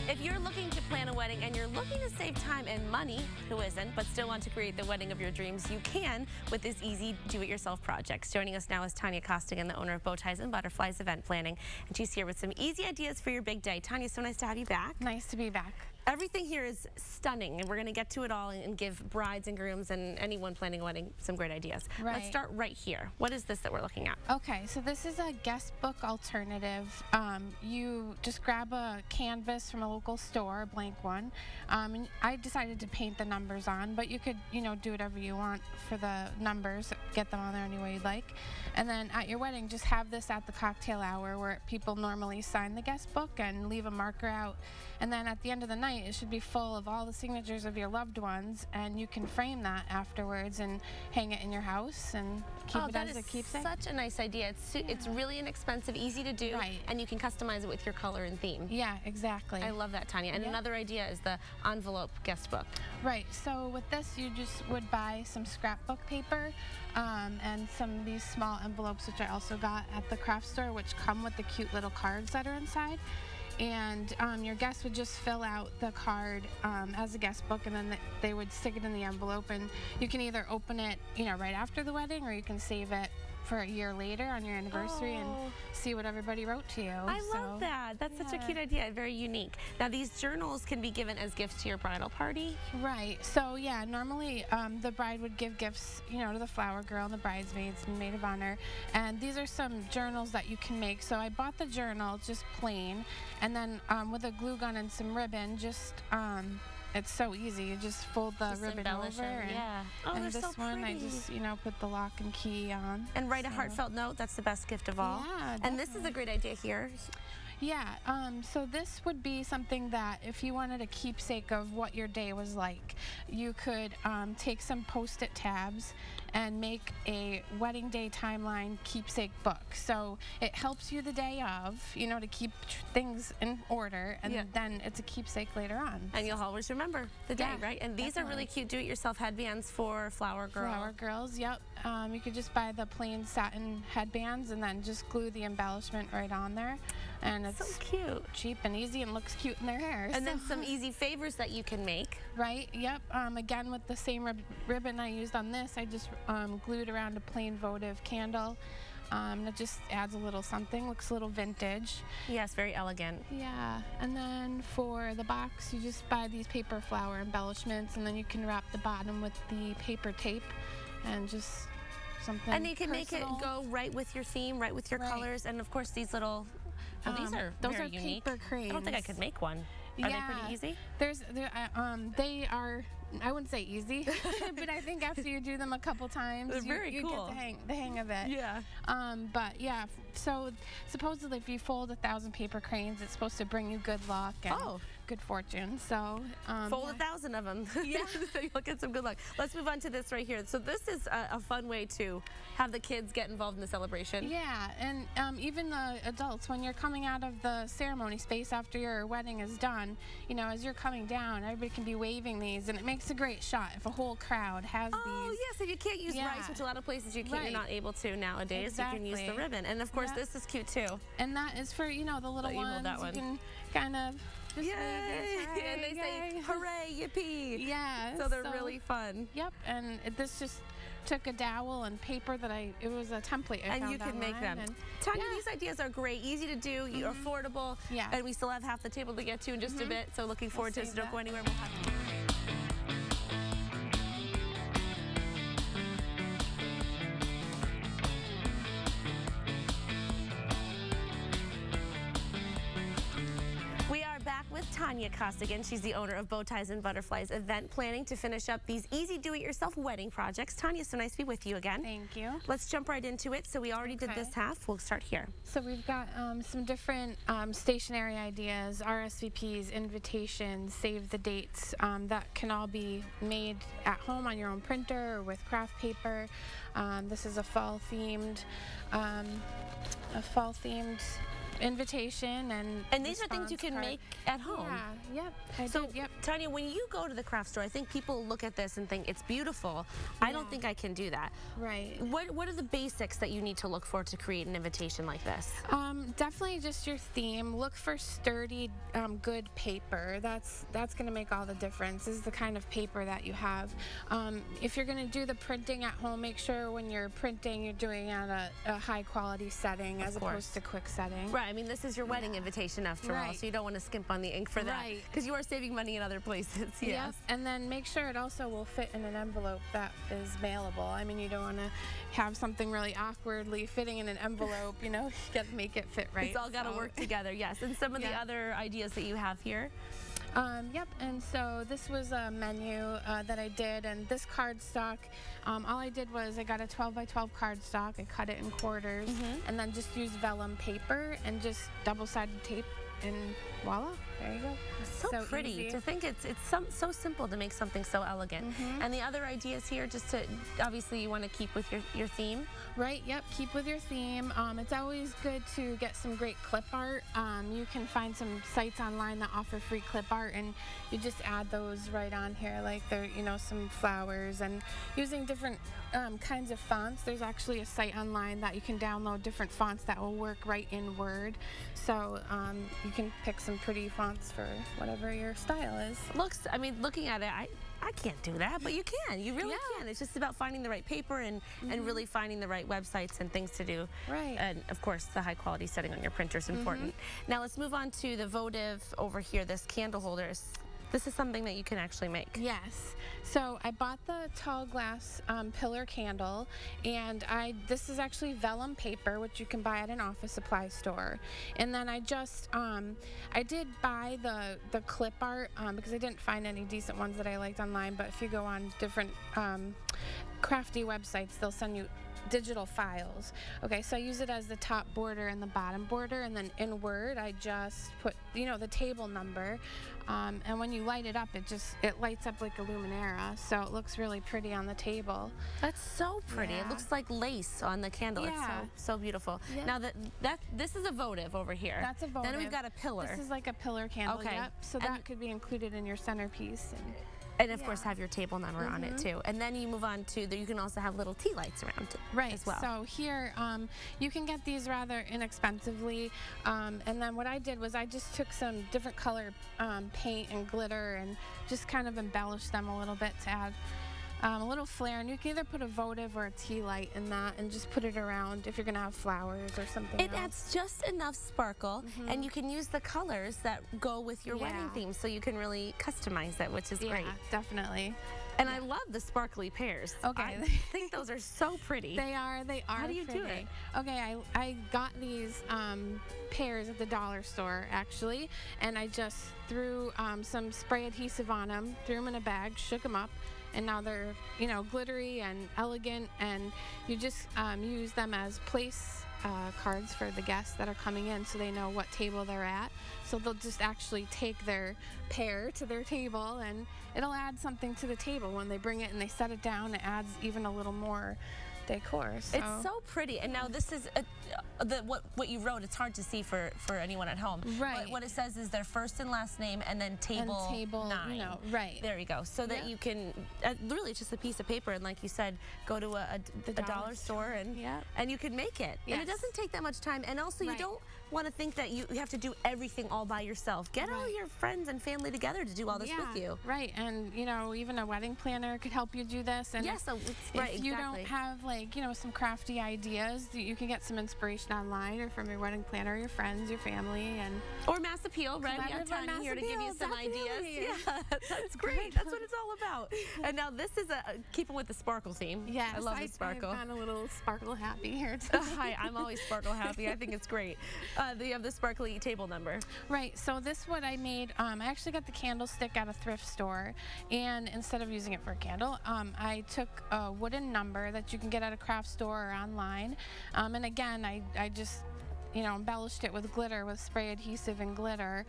If you're looking to plan a wedding and you're looking to save time and money, who isn't, but still want to create the wedding of your dreams, you can with this easy do-it-yourself projects. Joining us now is Tanya Costigan, the owner of Bowties and Butterflies Event Planning, and she's here with some easy ideas for your big day. Tanya, so nice to have you back. Nice to be back. Everything here is stunning, and we're going to get to it all and give brides and grooms and anyone planning a wedding some great ideas. Right. Let's start right here. What is this that we're looking at? Okay, so this is a guest book alternative. You just grab a canvas from a local store, a blank one. And I decided to paint the numbers on, but you could, do whatever you want for the numbers, get them on there any way you'd like. And then at your wedding, just have this at the cocktail hour where people normally sign the guest book and leave a marker out. And then at the end of the night, it should be full of all the signatures of your loved ones, and you can frame that afterwards and hang it in your house and keep it as a keepsake. Such a nice idea. It's really inexpensive, easy to do, right, and you can customize it with your color and theme. Yeah, exactly. I love that, Tanya. And another idea is the envelope guest book. Right. So with this, you just would buy some scrapbook paper and some of these small envelopes, which I also got at the craft store, which come with the cute little cards that are inside. And your guests would just fill out the card as a guest book, and then they would stick it in the envelope. And you can either open it, right after the wedding, or you can save it for a year later on your anniversary and see what everybody wrote to you. I love that. That's such a cute idea. Very unique. Now, these journals can be given as gifts to your bridal party. Right. So yeah, normally the bride would give gifts, to the flower girl and the bridesmaids and maid of honor. And these are some journals that you can make. So I bought the journal just plain, and then with a glue gun and some ribbon, just it's so easy. You just fold the ribbon over. And this so one, I just, put the lock and key on. And write a heartfelt note. That's the best gift of all. Yeah, and this is a great idea here. Yeah, so this would be something that if you wanted a keepsake of what your day was like, you could take some Post-it tabs and make a wedding day timeline keepsake book. So it helps you the day of, to keep things in order, and then it's a keepsake later on. And you'll always remember the day, right? And these are really cute do-it-yourself headbands for flower girls. Flower girls, yep. You could just buy the plain satin headbands and then just glue the embellishment right on there. And it's so cute, cheap and easy, and looks cute in their hair. And then some easy favors that you can make. Right, yep. Again, with the same ribbon I used on this, I just glued around a plain votive candle. It just adds a little something, looks a little vintage. Yes, very elegant. Yeah, and then for the box, you just buy these paper flower embellishments, and then you can wrap the bottom with the paper tape and just something And you can personal. make it go right with your theme, right with your colors, and of course these little, those are unique. Paper cranes. I don't think I could make one. Are they pretty easy? They are, I wouldn't say easy, but I think after you do them a couple times, you cool. get the hang of it. Yeah. But yeah, so supposedly if you fold 1,000 paper cranes, it's supposed to bring you good luck and good fortune. So fold 1,000 of them. Yeah. You'll get some good luck. Let's move on to this right here. So this is a fun way to have the kids get involved in the celebration. Yeah, and even the adults, when you're coming out of the ceremony space after your wedding is done, as you're coming down, everybody can be waving these, and it makes a great shot if a whole crowd has these. Oh, yes, if you can't use rice, which a lot of places you're not able to nowadays, you can use the ribbon. And of course, this is cute too. And that is for, the little ones. You can kind of just yay! And they say, hooray, yippee! Yeah. So they're really fun. Yep, and this just took a dowel and paper that it was a template I found And you can make them. Tanya, these ideas are great, easy to do, affordable, and we still have half the table to get to in just a bit, so looking forward to it, so don't go anywhere. We'll have with Tanya Costigan. She's the owner of Bowties and Butterflies Event Planning to finish up these easy do-it-yourself wedding projects. Tanya, so nice to be with you again. Thank you. Let's jump right into it. So we already did this half. We'll start here. So we've got some different stationery ideas, RSVPs, invitations, save the dates that can all be made at home on your own printer or with craft paper. This is a fall-themed invitation And these are things you can make at home. Yeah, yep. So, Tanya, when you go to the craft store, I think people look at this and think it's beautiful. I don't think I can do that. Right. What are the basics that you need to look for to create an invitation like this? Definitely just your theme. Look for sturdy, good paper. That's going to make all the difference, is the kind of paper that you have. If you're going to do the printing at home, make sure when you're printing, you're doing at a high quality setting as opposed to quick setting. Right. I mean, this is your wedding invitation after all, so you don't want to skimp on the ink for that, because you are saving money in other places. Yes. Yep. And then make sure it also will fit in an envelope that is mailable. I mean, you don't want to have something really awkwardly fitting in an envelope. You know, you got to make it fit right. It's all got to work together. Yes. And some of the other ideas that you have here. Yep, and so this was a menu that I did, and this cardstock, all I did was I got a 12 by 12 cardstock, I cut it in quarters, and then just used vellum paper and just double-sided tape, and voila, there you go. So pretty easy. To think it's so simple to make something so elegant. And the other ideas here, just to, obviously you want to keep with your theme. Right, yep, keep with your theme. It's always good to get some great clip art. You can find some sites online that offer free clip art, and you just add those right on here, like some flowers, and using different kinds of fonts. There's actually a site online that you can download different fonts that will work right in Word. So you can pick some pretty fonts for whatever your style is. Looking at it, I can't do that, but you can. You really can. It's just about finding the right paper and really finding the right websites and things to do. Right. And of course, the high quality setting on your printer is important. Now let's move on to the votive over here, this candle holder. This is something that you can actually make. Yes. So I bought the tall glass pillar candle, and this is actually vellum paper, which you can buy at an office supply store. And then I just, I did buy the clip art because I didn't find any decent ones that I liked online, but if you go on different crafty websites, they'll send you digital files. Okay, so I use it as the top border and the bottom border, and then in Word I just put the table number, and when you light it up, it lights up like a luminaire, so it looks really pretty on the table. That's so pretty. It looks like lace on the candle. It's so beautiful. Now this is a votive over here. That's a votive. Then we've got a pillar. This is like a pillar candle. Okay. Yep. So that could be included in your centerpiece. And of course have your table number on it too. And then you move on to, you can also have little tea lights around it as well. So here, you can get these rather inexpensively. And then what I did was I just took some different color paint and glitter and just kind of embellished them a little bit to add a little flair, and you can either put a votive or a tea light in that and just put it around if you're gonna have flowers or something else. It adds just enough sparkle, and you can use the colors that go with your wedding theme, so you can really customize it, which is great. Yeah, definitely. And I love the sparkly pears. Okay. I think those are so pretty. They are How do you do it? Okay, I got these pears at the dollar store, actually, and I just threw some spray adhesive on them, threw them in a bag, shook them up, and now they're glittery and elegant, and you just use them as place cards for the guests that are coming in, so they know what table they're at. So they'll just actually take their pear to their table, and it'll add something to the table when they bring it and they set it down. It adds even a little more decor. So. It's so pretty. And now this is what you wrote. It's hard to see for anyone at home. Right. But what it says is their first and last name, and then table 9. Right. There you go. So that you can really, it's just a piece of paper, and like you said, go to a dollar store and you can make it. Yes. And it doesn't take that much time. And also you don't want to think that you have to do everything all by yourself. Get all your friends and family together to do all this with you. Right. And even a wedding planner could help you do this. And if you don't have some crafty ideas, you can get some inspiration online or from your wedding planner, your friends, your family, or Mass Appeal, right? We got Tanya here to give you some ideas. Yeah, that's great. That's what it's all about. And now this is keeping with the sparkle theme. Yes, I love the sparkle. I've gone a little sparkle happy here today. Hi, I'm always sparkle happy. I think it's great. You have the sparkly table number. Right. So this what I made. I actually got the candlestick at a thrift store, and instead of using it for a candle, I took a wooden number that you can get at a craft store or online. And again, I just embellished it with glitter, with spray adhesive and glitter.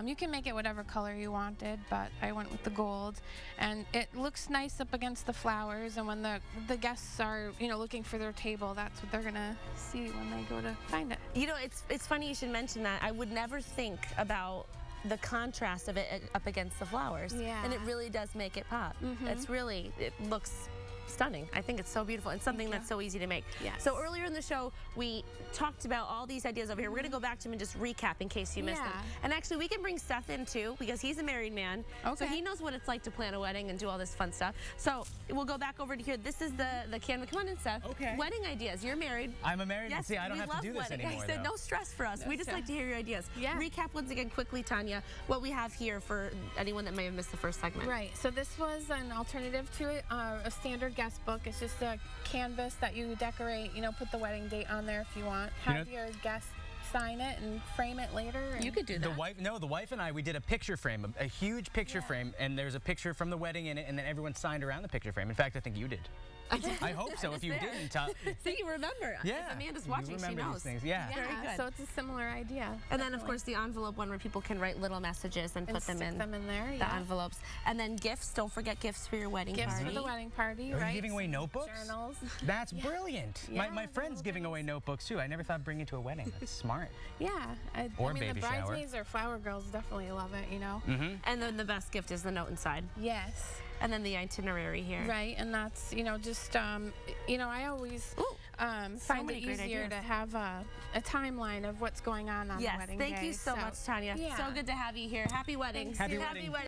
You can make it whatever color you wanted, but I went with the gold. And it looks nice up against the flowers, and when the guests are, looking for their table, that's what they're gonna see when they go to find it. It's funny you should mention that. I would never think about the contrast of it up against the flowers. Yeah. And it really does make it pop. It looks stunning. I think it's so beautiful and something that's so easy to make. Yes. So earlier in the show, we talked about all these ideas over here. We're going to go back to them and just recap in case you missed them. And actually, we can bring Seth in too, because he's a married man. Okay. So he knows what it's like to plan a wedding and do all this fun stuff. So we'll go back over to here. This is the canvas. Come on in, Seth. Okay. Wedding ideas. You're married. I'm a married. Yes, See, I don't have to do this anymore. I said no stress for us. We just like to hear your ideas. Yeah. Recap once again quickly, Tanya, what we have here for anyone that may have missed the first segment. Right. So this was an alternative to a standard guest book. It's just a canvas that you decorate, put the wedding date on there if you want. Have your guests sign it and frame it later. You could do that. The wife and I, we did a picture frame, a huge picture frame, and there's a picture from the wedding in it, and then everyone signed around the picture frame. In fact, I think you did. I hope so. If you didn't, see, you remember. Yeah. If Amanda's watching, she knows. These things. Yeah. Very good. So it's a similar idea. And then, of course, the envelope one where people can write little messages and put them in there. The envelopes. And then gifts. Don't forget gifts for your wedding party. Gifts for the wedding party, Are right? you giving away notebooks? Journals. That's brilliant. Yeah, my friend's giving away notebooks too. I never thought bringing it to a wedding. That's smart. Yeah. Or I mean, baby the shower. bridesmaids or flower girls definitely love it, And then the best gift is the note inside. Yes. And then the itinerary here. Right, and that's, just, I always find it easier to have a timeline of what's going on the wedding day. Yes, thank you so much, Tanya. Yeah. So good to have you here. Happy weddings. Happy wedding.